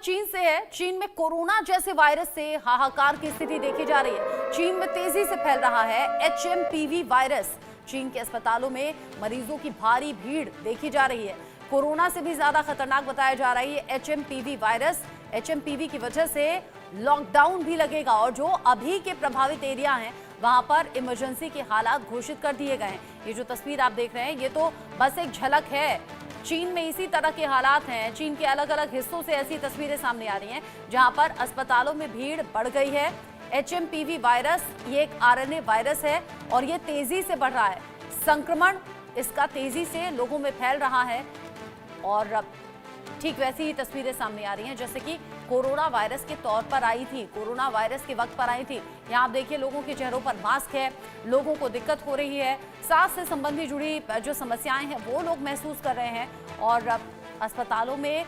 चीन से है। चीन में कोरोना जैसे वायरस से हाहाकार की स्थिति देखी जा रही है। चीन में तेजी से फैल रहा है एचएमपीवी वायरस। चीन के अस्पतालों में मरीजों की भारी भीड़ देखी जा रही है। कोरोना से भी ज्यादा खतरनाक बताया जा रहा है ये एचएमपीवी वायरस। एचएमपीवी की वजह से लॉकडाउन भी लगेगा और जो अभी के प्रभावित एरिया हैं वहां पर इमरजेंसी के हालात घोषित कर दिए गए हैं। ये जो तस्वीर आप देख रहे हैं ये तो बस एक झलक है। चीन में इसी तरह के हालात हैं। चीन के अलग अलग हिस्सों से ऐसी तस्वीरें सामने आ रही हैं जहां पर अस्पतालों में भीड़ बढ़ गई है। एचएमपीवी वायरस ये एक आरएनए वायरस है और ये तेजी से बढ़ रहा है। संक्रमण इसका तेजी से लोगों में फैल रहा है और ठीक वैसी ही तस्वीरें सामने आ रही हैं जैसे कि कोरोना वायरस के तौर पर आई थी, कोरोना वायरस के वक्त पर आई थी। यहाँ आप देखिए लोगों के चेहरों पर मास्क है, लोगों को दिक्कत हो रही है, सांस से संबंधी जुड़ी जो समस्याएं हैं वो लोग महसूस कर रहे हैं और अस्पतालों में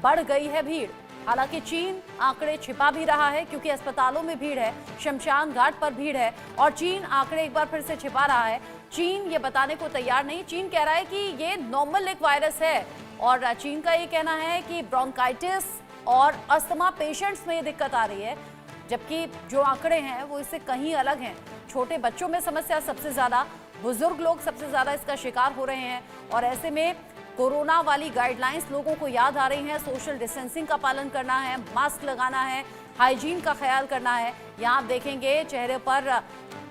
बढ़ गई है भीड़। हालांकि चीन आंकड़े छिपा भी रहा है क्योंकि अस्पतालों में भीड़ है, शमशान घाट पर भीड़ है और चीन आंकड़े एक बार फिर से छिपा रहा है। चीन ये बताने को तैयार नहीं। चीन कह रहा है कि ये नॉर्मल एक वायरस है और चीन का ये कहना है कि ब्रोंकाइटिस और अस्थमा पेशेंट्स में ये दिक्कत आ रही है, जबकि जो आंकड़े हैं वो इससे कहीं अलग हैं। छोटे बच्चों में समस्या सबसे ज्यादा, बुजुर्ग लोग सबसे ज्यादा इसका शिकार हो रहे हैं और ऐसे में कोरोना वाली गाइडलाइंस लोगों को याद आ रही हैं। सोशल डिस्टेंसिंग का पालन करना है, मास्क लगाना है, हाइजीन का ख्याल करना है। यहाँ आप देखेंगे चेहरे पर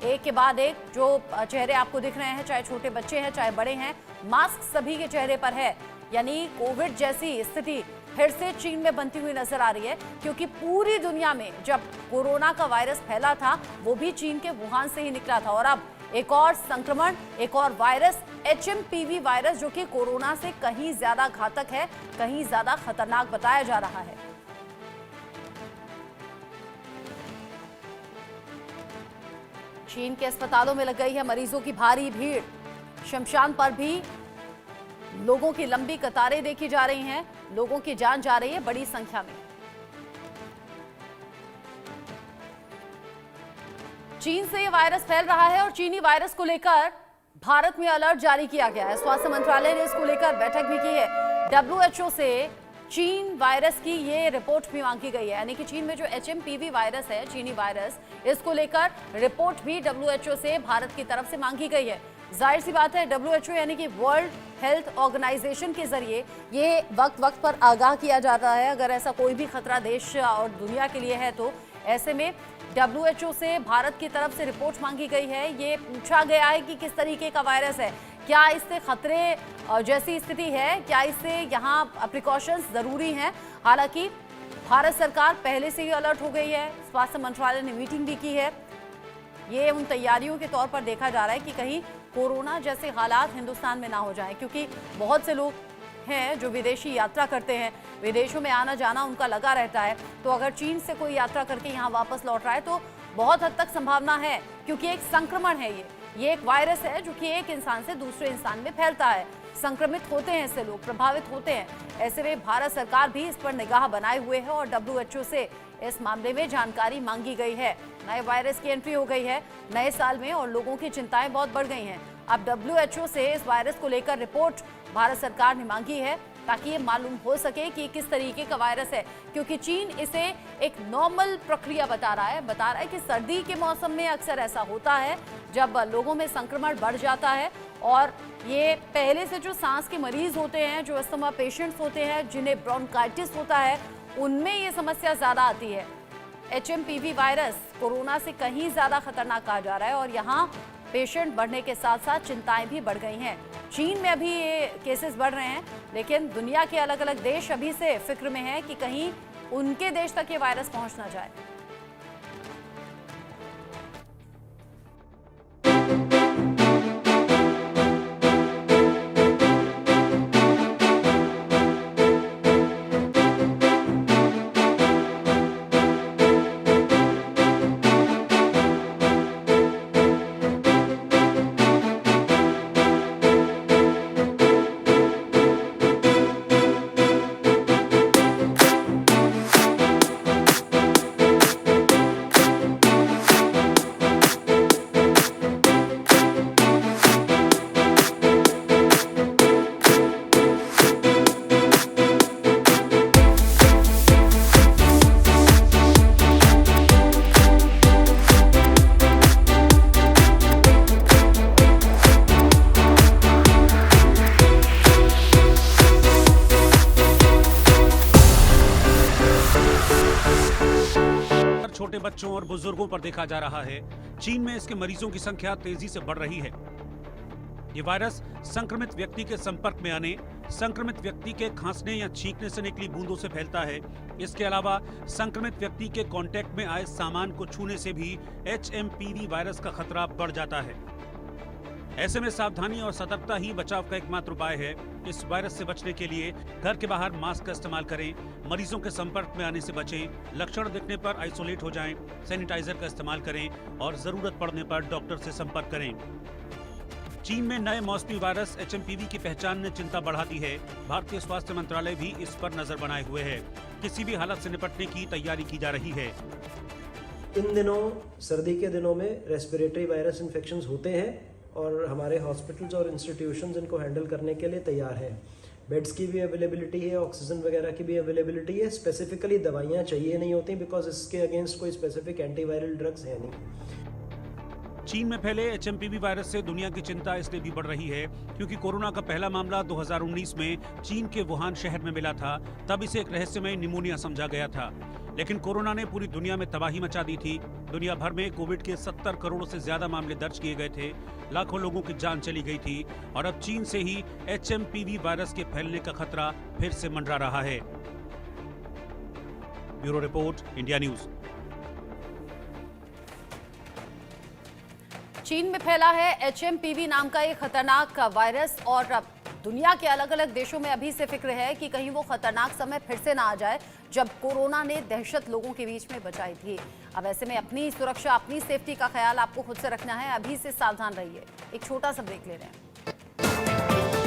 एक के बाद एक जो चेहरे आपको दिख रहे हैं, चाहे छोटे बच्चे हैं चाहे बड़े हैं, मास्क सभी के चेहरे पर है। यानी कोविड जैसी स्थिति फिर से चीन में बनती हुई नजर आ रही है क्योंकि पूरी दुनिया में जब कोरोना का वायरस फैला था वो भी चीन के वुहान से ही निकला था और अब एक और संक्रमण, एक और वायरस एचएमपीवी वायरस जो कि कोरोना से कहीं ज्यादा घातक है, कहीं ज्यादा खतरनाक बताया जा रहा है। चीन के अस्पतालों में लग गई है मरीजों की भारी भीड़। शमशान पर भी लोगों की लंबी कतारें देखी जा रही हैं, लोगों की जान जा रही है बड़ी संख्या में। चीन से ये वायरस फैल रहा है और चीनी वायरस को लेकर भारत में अलर्ट जारी किया गया है। स्वास्थ्य मंत्रालय ने इसको लेकर बैठक भी की है। डब्ल्यूएचओ से चीन वायरस की ये रिपोर्ट भी मांगी गई है, यानी कि चीन में जो एचएमपीवी वायरस है, चीनी वायरस, इसको लेकर रिपोर्ट भी डब्ल्यूएचओ से भारत की तरफ से मांगी गई है। जाहिर सी बात है डब्ल्यूएचओ यानी कि वर्ल्ड हेल्थ ऑर्गेनाइजेशन के जरिए ये वक्त वक्त पर आगाह किया जाता है अगर ऐसा कोई भी खतरा देश और दुनिया के लिए है तो। ऐसे में डब्ल्यूएचओ से भारत की तरफ से रिपोर्ट मांगी गई है। ये पूछा गया है कि किस तरीके का वायरस है, क्या इससे खतरे जैसी स्थिति है, क्या इससे यहाँ प्रिकॉशंस जरूरी हैं। हालांकि भारत सरकार पहले से ही अलर्ट हो गई है। स्वास्थ्य मंत्रालय ने मीटिंग भी की है। ये उन तैयारियों के तौर पर देखा जा रहा है कि कहीं कोरोना जैसे हालात हिंदुस्तान में ना हो जाएं, क्योंकि बहुत से लोग हैं जो विदेशी यात्रा करते हैं, विदेशों में आना जाना उनका लगा रहता है। तो अगर चीन से कोई यात्रा करके यहाँ वापस लौट रहा है तो बहुत हद तक संभावना है, क्योंकि एक संक्रमण है ये एक वायरस है जो कि एक इंसान से दूसरे इंसान में फैलता है। संक्रमित होते हैं इससे लोग, प्रभावित होते हैं। ऐसे में भारत सरकार भी इस पर निगाह बनाए हुए है और डब्ल्यूएचओ से इस मामले में जानकारी मांगी गई है। नए वायरस की एंट्री हो गई है नए साल में और लोगों की चिंताएं बहुत बढ़ गई हैं। अब डब्ल्यूएचओ से इस वायरस को लेकर रिपोर्ट भारत सरकार ने मांगी है ताकि ये मालूम हो सके कि किस तरीके का वायरस है, क्योंकि चीन इसे एक नॉर्मल प्रक्रिया बता रहा है कि सर्दी के मौसम में अक्सर ऐसा होता है जब लोगों में संक्रमण बढ़ जाता है और ये पहले से जो सांस के मरीज होते हैं, जो अस्थमा पेशेंट्स होते हैं, जिन्हें ब्रोंकाइटिस होता है, उनमें ये समस्या ज़्यादा आती है। एचएमपीवी वायरस कोरोना से कहीं ज़्यादा खतरनाक कहा जा रहा है और यहाँ पेशेंट बढ़ने के साथ साथ चिंताएं भी बढ़ गई हैं। चीन में अभी ये केसेस बढ़ रहे हैं, लेकिन दुनिया के अलग अलग देश अभी से फिक्र में हैं कि कहीं उनके देश तक ये वायरस पहुंच ना जाए। छोटे बच्चों और बुजुर्गों पर देखा जा रहा है। चीन में इसके मरीजों की संख्या तेजी से बढ़ रही है। ये वायरस संक्रमित व्यक्ति के संपर्क में आने, संक्रमित व्यक्ति के खांसने या छींकने से निकली बूंदों से फैलता है। इसके अलावा संक्रमित व्यक्ति के कांटेक्ट में आए सामान को छूने से भी HMPV वायरस का खतरा बढ़ जाता है। ऐसे में सावधानी और सतर्कता ही बचाव का एकमात्र उपाय है। इस वायरस से बचने के लिए घर के बाहर मास्क का इस्तेमाल करें, मरीजों के संपर्क में आने से बचें, लक्षण दिखने पर आइसोलेट हो जाएं, सैनिटाइजर का इस्तेमाल करें और जरूरत पड़ने पर डॉक्टर से संपर्क करें। चीन में नए मौसमी वायरस HMPV की पहचान ने चिंता बढ़ा दी है। भारतीय स्वास्थ्य मंत्रालय भी इस पर नजर बनाए हुए है। किसी भी हालत से निपटने की तैयारी की जा रही है। इन दिनों सर्दी के दिनों में रेस्पिरेटरी वायरस इन्फेक्शंस होते हैं और हमारे हॉस्पिटल्स और इंस्टीट्यूशंस इनको हैंडल करने के लिए तैयार हैं। बेड्स की भी अवेलेबिलिटी है, ऑक्सीजन वगैरह की भी अवेलेबिलिटी है। स्पेसिफिकली दवाइयाँ चाहिए नहीं होती बिकॉज इसके अगेंस्ट कोई स्पेसिफिक एंटीवायरल ड्रग्स है नहीं। चीन में फैले HMPV वायरस से दुनिया की चिंता इसलिए भी बढ़ रही है क्योंकि कोरोना का पहला मामला 2019 में चीन के वुहान शहर में मिला था। तब इसे एक रहस्यमय निमोनिया समझा गया था, लेकिन कोरोना ने पूरी दुनिया में तबाही मचा दी थी। दुनिया भर में कोविड के 70 करोड़ से ज्यादा मामले दर्ज किए गए थे, लाखों लोगों की जान चली गई थी और अब चीन से ही HMPV वायरस के फैलने का खतरा फिर से मंडरा रहा है। Bureau report, India news. चीन में फैला है HMPV नाम का एक खतरनाक वायरस और अब दुनिया के अलग अलग देशों में अभी से फिक्र है कि कहीं वो खतरनाक समय फिर से ना आ जाए जब कोरोना ने दहशत लोगों के बीच में बचाई थी। अब ऐसे में अपनी सुरक्षा, अपनी सेफ्टी का ख्याल आपको खुद से रखना है। अभी से सावधान रहिए। एक छोटा सा ब्रेक ले रहे हैं।